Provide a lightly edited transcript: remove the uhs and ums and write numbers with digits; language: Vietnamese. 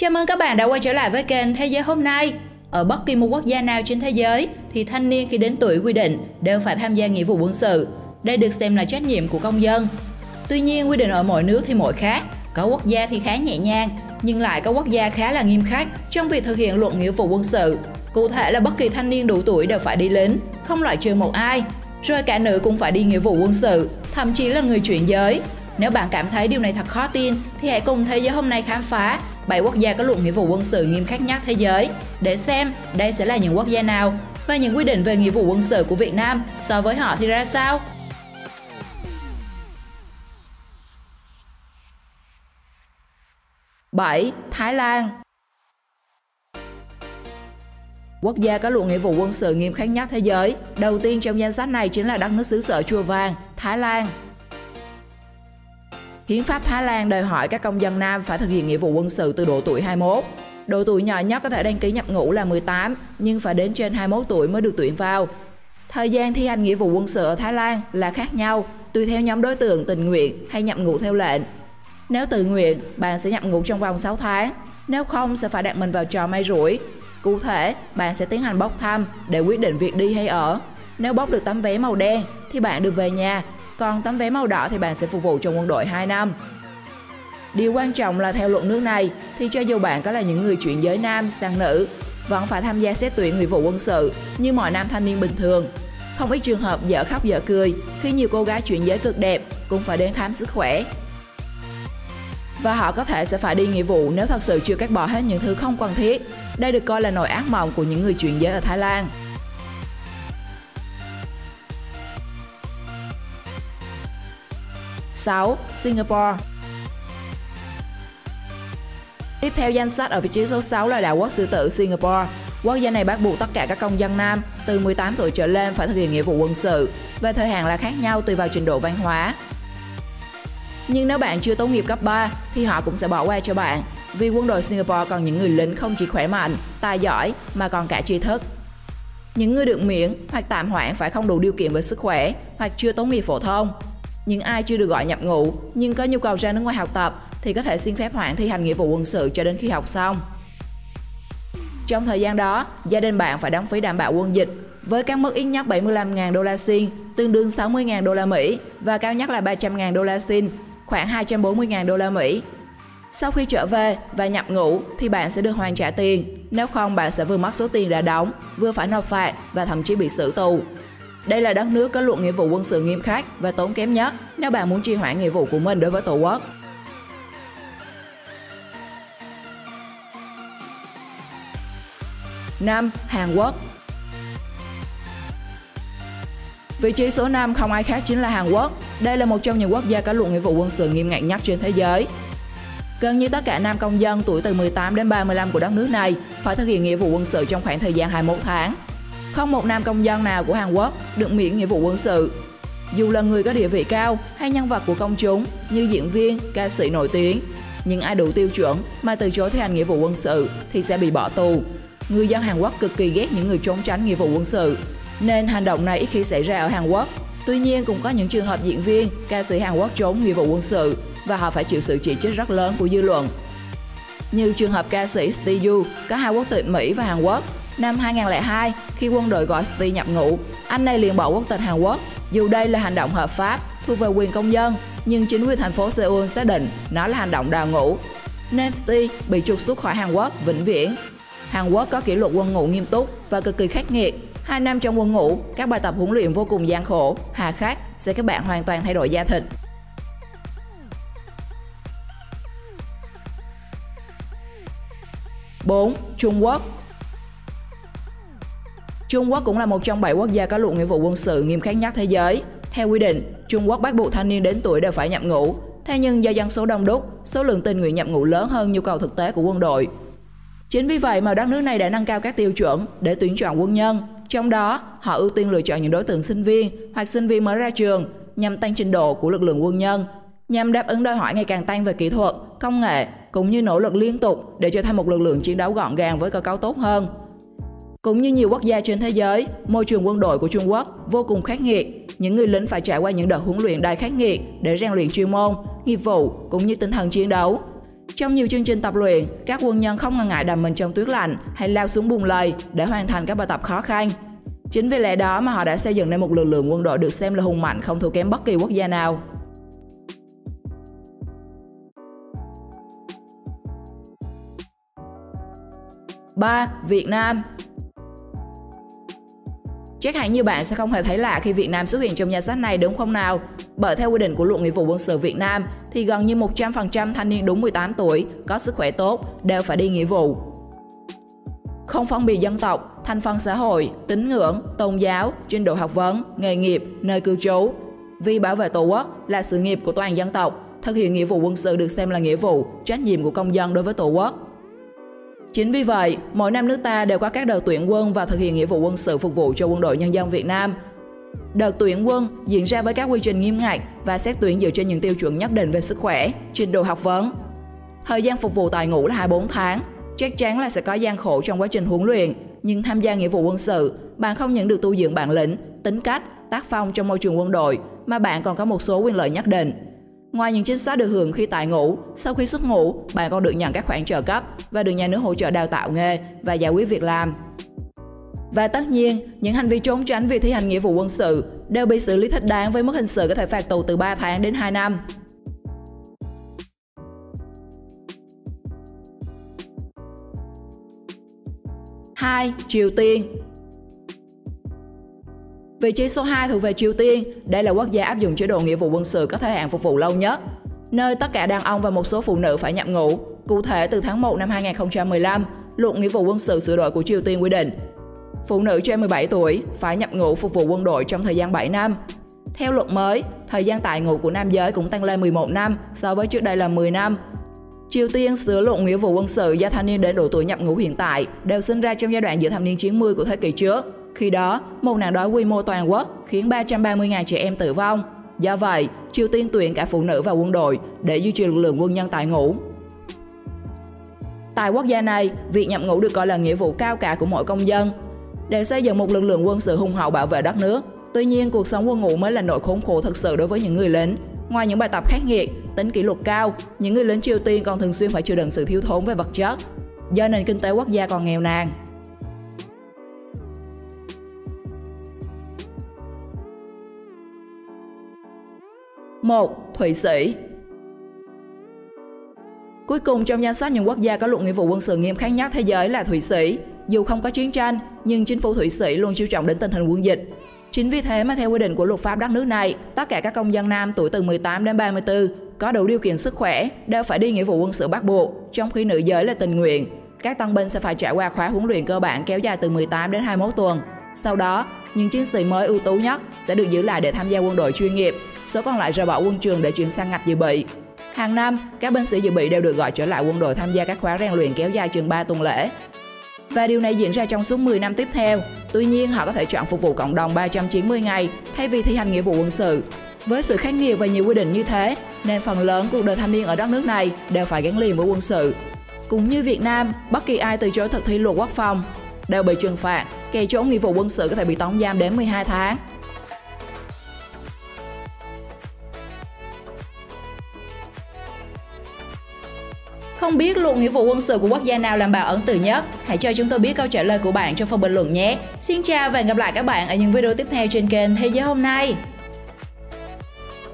Chào mừng các bạn đã quay trở lại với kênh Thế giới hôm nay. Ở bất kỳ một quốc gia nào trên thế giới thì thanh niên khi đến tuổi quy định đều phải tham gia nghĩa vụ quân sự. Đây được xem là trách nhiệm của công dân. Tuy nhiên, quy định ở mỗi nước thì mỗi khác. Có quốc gia thì khá nhẹ nhàng, nhưng lại có quốc gia khá là nghiêm khắc trong việc thực hiện luật nghĩa vụ quân sự. Cụ thể là bất kỳ thanh niên đủ tuổi đều phải đi lính, không loại trừ một ai. Rồi cả nữ cũng phải đi nghĩa vụ quân sự, thậm chí là người chuyển giới. Nếu bạn cảm thấy điều này thật khó tin thì hãy cùng Thế giới hôm nay khám phá 7 quốc gia có luật nghĩa vụ quân sự nghiêm khắc nhất thế giới để xem đây sẽ là những quốc gia nào và những quy định về nghĩa vụ quân sự của Việt Nam so với họ thì ra sao. 7. Thái Lan. Quốc gia có luật nghĩa vụ quân sự nghiêm khắc nhất thế giới. Đầu tiên trong danh sách này chính là đất nước xứ sở chùa vàng, Thái Lan. Hiến pháp Thái Lan đòi hỏi các công dân nam phải thực hiện nghĩa vụ quân sự từ độ tuổi 21. Độ tuổi nhỏ nhất có thể đăng ký nhập ngũ là 18, nhưng phải đến trên 21 tuổi mới được tuyển vào. Thời gian thi hành nghĩa vụ quân sự ở Thái Lan là khác nhau, tùy theo nhóm đối tượng tình nguyện hay nhập ngũ theo lệnh. Nếu tự nguyện, bạn sẽ nhập ngũ trong vòng 6 tháng, nếu không sẽ phải đặt mình vào trò may rủi. Cụ thể, bạn sẽ tiến hành bốc thăm để quyết định việc đi hay ở. Nếu bốc được tấm vé màu đen thì bạn được về nhà, còn tấm vé màu đỏ thì bạn sẽ phục vụ trong quân đội 2 năm. Điều quan trọng là theo luật nước này thì cho dù bạn có là những người chuyển giới nam sang nữ, vẫn phải tham gia xét tuyển nghĩa vụ quân sự như mọi nam thanh niên bình thường. Không ít trường hợp dở khóc dở cười khi nhiều cô gái chuyển giới cực đẹp cũng phải đến khám sức khỏe. Và họ có thể sẽ phải đi nghĩa vụ nếu thật sự chưa cắt bỏ hết những thứ không cần thiết. Đây được coi là nỗi ác mộng của những người chuyển giới ở Thái Lan. 6. Singapore. Tiếp theo danh sách ở vị trí số 6 là đảo quốc sư tử Singapore. Quốc gia này bắt buộc tất cả các công dân nam từ 18 tuổi trở lên phải thực hiện nghĩa vụ quân sự, và thời hạn là khác nhau tùy vào trình độ văn hóa. Nhưng nếu bạn chưa tốt nghiệp cấp 3 thì họ cũng sẽ bỏ qua cho bạn, vì quân đội Singapore còn những người lính không chỉ khỏe mạnh, tài giỏi mà còn cả tri thức. Những người được miễn hoặc tạm hoãn phải không đủ điều kiện về sức khỏe hoặc chưa tốt nghiệp phổ thông. Những ai chưa được gọi nhập ngũ nhưng có nhu cầu ra nước ngoài học tập thì có thể xin phép hoãn thi hành nghĩa vụ quân sự cho đến khi học xong. Trong thời gian đó, gia đình bạn phải đóng phí đảm bảo quân dịch với các mức ít nhất 75.000 đô la Sing, tương đương 60.000 đô la Mỹ, và cao nhất là 300.000 đô la Sing, khoảng 240.000 đô la Mỹ. Sau khi trở về và nhập ngũ thì bạn sẽ được hoàn trả tiền, nếu không bạn sẽ vừa mất số tiền đã đóng, vừa phải nộp phạt và thậm chí bị xử tù. Đây là đất nước có luật nghĩa vụ quân sự nghiêm khắc và tốn kém nhất nếu bạn muốn trì hoãn nghĩa vụ của mình đối với Tổ quốc. 5. Hàn Quốc. Vị trí số 5 không ai khác chính là Hàn Quốc. Đây là một trong những quốc gia có luật nghĩa vụ quân sự nghiêm ngặt nhất trên thế giới. Gần như tất cả nam công dân tuổi từ 18 đến 35 của đất nước này phải thực hiện nghĩa vụ quân sự trong khoảng thời gian 21 tháng. Không một nam công dân nào của Hàn Quốc được miễn nghĩa vụ quân sự. Dù là người có địa vị cao hay nhân vật của công chúng như diễn viên, ca sĩ nổi tiếng, nhưng ai đủ tiêu chuẩn mà từ chối thi hành nghĩa vụ quân sự thì sẽ bị bỏ tù. Người dân Hàn Quốc cực kỳ ghét những người trốn tránh nghĩa vụ quân sự, nên hành động này ít khi xảy ra ở Hàn Quốc. Tuy nhiên cũng có những trường hợp diễn viên, ca sĩ Hàn Quốc trốn nghĩa vụ quân sự và họ phải chịu sự chỉ trích rất lớn của dư luận. Như trường hợp ca sĩ Steve Yu có 2 quốc tịch Mỹ và Hàn Quốc. Năm 2002, khi quân đội gọi Steve nhập ngũ, anh này liền bỏ quốc tịch Hàn Quốc. Dù đây là hành động hợp pháp, thuộc về quyền công dân, nhưng chính quyền thành phố Seoul xác định nó là hành động đào ngũ, nên Steve bị trục xuất khỏi Hàn Quốc vĩnh viễn. Hàn Quốc có kỷ luật quân ngũ nghiêm túc và cực kỳ khắc nghiệt. 2 năm trong quân ngũ, các bài tập huấn luyện vô cùng gian khổ, hà khắc sẽ các bạn hoàn toàn thay đổi da thịt. 4. Trung Quốc. Trung Quốc cũng là một trong 7 quốc gia có luật nghĩa vụ quân sự nghiêm khắc nhất thế giới. Theo quy định, Trung Quốc bắt buộc thanh niên đến tuổi đều phải nhập ngũ. Thế nhưng do dân số đông đúc, số lượng tình nguyện nhập ngũ lớn hơn nhu cầu thực tế của quân đội. Chính vì vậy mà đất nước này đã nâng cao các tiêu chuẩn để tuyển chọn quân nhân. Trong đó, họ ưu tiên lựa chọn những đối tượng sinh viên hoặc sinh viên mới ra trường nhằm tăng trình độ của lực lượng quân nhân, nhằm đáp ứng đòi hỏi ngày càng tăng về kỹ thuật, công nghệ, cũng như nỗ lực liên tục để trở thành một lực lượng chiến đấu gọn gàng với cơ cấu tốt hơn. Cũng như nhiều quốc gia trên thế giới, môi trường quân đội của Trung Quốc vô cùng khắc nghiệt. Những người lính phải trải qua những đợt huấn luyện đầy khắc nghiệt để rèn luyện chuyên môn, nghiệp vụ cũng như tinh thần chiến đấu. Trong nhiều chương trình tập luyện, các quân nhân không ngần ngại đầm mình trong tuyết lạnh hay lao xuống bùn lầy để hoàn thành các bài tập khó khăn. Chính vì lẽ đó mà họ đã xây dựng nên một lực lượng quân đội được xem là hùng mạnh, không thua kém bất kỳ quốc gia nào. Ba, Việt Nam. Chắc hẳn như bạn sẽ không hề thấy lạ khi Việt Nam xuất hiện trong danh sách này, đúng không nào? Bởi theo quy định của Luật Nghĩa vụ quân sự Việt Nam thì gần như 100% thanh niên đúng 18 tuổi có sức khỏe tốt đều phải đi nghĩa vụ. Không phân biệt dân tộc, thành phần xã hội, tín ngưỡng, tôn giáo, trình độ học vấn, nghề nghiệp, nơi cư trú. Vì bảo vệ Tổ quốc là sự nghiệp của toàn dân tộc, thực hiện nghĩa vụ quân sự được xem là nghĩa vụ, trách nhiệm của công dân đối với Tổ quốc. Chính vì vậy, mỗi năm nước ta đều có các đợt tuyển quân và thực hiện nghĩa vụ quân sự phục vụ cho Quân đội Nhân dân Việt Nam. Đợt tuyển quân diễn ra với các quy trình nghiêm ngặt và xét tuyển dựa trên những tiêu chuẩn nhất định về sức khỏe, trình độ học vấn. Thời gian phục vụ tại ngũ là 24 tháng. Chắc chắn là sẽ có gian khổ trong quá trình huấn luyện, nhưng tham gia nghĩa vụ quân sự, bạn không những được tu dưỡng bản lĩnh, tính cách, tác phong trong môi trường quân đội, mà bạn còn có một số quyền lợi nhất định. Ngoài những chính sách được hưởng khi tại ngũ, sau khi xuất ngũ, bạn còn được nhận các khoản trợ cấp và được nhà nước hỗ trợ đào tạo nghề và giải quyết việc làm. Và tất nhiên, những hành vi trốn tránh việc thi hành nghĩa vụ quân sự đều bị xử lý thích đáng với mức hình sự có thể phạt tù từ 3 tháng đến 2 năm. Hai, Triều Tiên. Vị trí số 2 thuộc về Triều Tiên. Đây là quốc gia áp dụng chế độ nghĩa vụ quân sự có thời hạn phục vụ lâu nhất, nơi tất cả đàn ông và một số phụ nữ phải nhập ngũ. Cụ thể, từ tháng 1 năm 2015, Luật Nghĩa vụ quân sự sửa đổi của Triều Tiên quy định phụ nữ trên 17 tuổi phải nhập ngũ phục vụ quân đội trong thời gian 7 năm. Theo luật mới, thời gian tại ngũ của nam giới cũng tăng lên 11 năm so với trước đây là 10 năm. Triều Tiên sửa luật nghĩa vụ quân sự do thanh niên đến độ tuổi nhập ngũ hiện tại đều sinh ra trong giai đoạn giữa thập niên 90 của thế kỷ trước. Khi đó, một nạn đói quy mô toàn quốc khiến 330.000 trẻ em tử vong. Do vậy, Triều Tiên tuyển cả phụ nữ vào quân đội để duy trì lực lượng quân nhân tại ngũ. Tại quốc gia này, việc nhập ngũ được coi là nghĩa vụ cao cả của mỗi công dân để xây dựng một lực lượng quân sự hùng hậu bảo vệ đất nước. Tuy nhiên, cuộc sống quân ngũ mới là nỗi khốn khổ thực sự đối với những người lính. Ngoài những bài tập khắc nghiệt, tính kỷ luật cao, những người lính Triều Tiên còn thường xuyên phải chịu đựng sự thiếu thốn về vật chất do nền kinh tế quốc gia còn nghèo nàn. 1. Thụy Sĩ. Cuối cùng trong danh sách những quốc gia có luật nghĩa vụ quân sự nghiêm khắc nhất thế giới là Thụy Sĩ. Dù không có chiến tranh, nhưng chính phủ Thụy Sĩ luôn chú trọng đến tình hình quân dịch. Chính vì thế mà theo quy định của luật pháp đất nước này, tất cả các công dân nam tuổi từ 18 đến 34 có đủ điều kiện sức khỏe đều phải đi nghĩa vụ quân sự bắt buộc, trong khi nữ giới là tình nguyện. Các tân binh sẽ phải trải qua khóa huấn luyện cơ bản kéo dài từ 18 đến 21 tuần. Sau đó, những chiến sĩ mới ưu tú nhất sẽ được giữ lại để tham gia quân đội chuyên nghiệp, số còn lại rời bỏ quân trường để chuyển sang ngạch dự bị. Hàng năm, các binh sĩ dự bị đều được gọi trở lại quân đội tham gia các khóa rèn luyện kéo dài chừng 3 tuần lễ. Và điều này diễn ra trong suốt 10 năm tiếp theo. Tuy nhiên, họ có thể chọn phục vụ cộng đồng 390 ngày thay vì thi hành nghĩa vụ quân sự. Với sự khắc nghiệt và nhiều quy định như thế, nên phần lớn cuộc đời thanh niên ở đất nước này đều phải gắn liền với quân sự. Cũng như Việt Nam, bất kỳ ai từ chối thực thi luật quốc phòng đều bị trừng phạt, kẻ trốn nghĩa vụ quân sự có thể bị tống giam đến 12 tháng. Không biết luật nghĩa vụ quân sự của quốc gia nào làm bạn ấn tượng nhất? Hãy cho chúng tôi biết câu trả lời của bạn trong phần bình luận nhé. Xin chào và hẹn gặp lại các bạn ở những video tiếp theo trên kênh Thế giới hôm nay.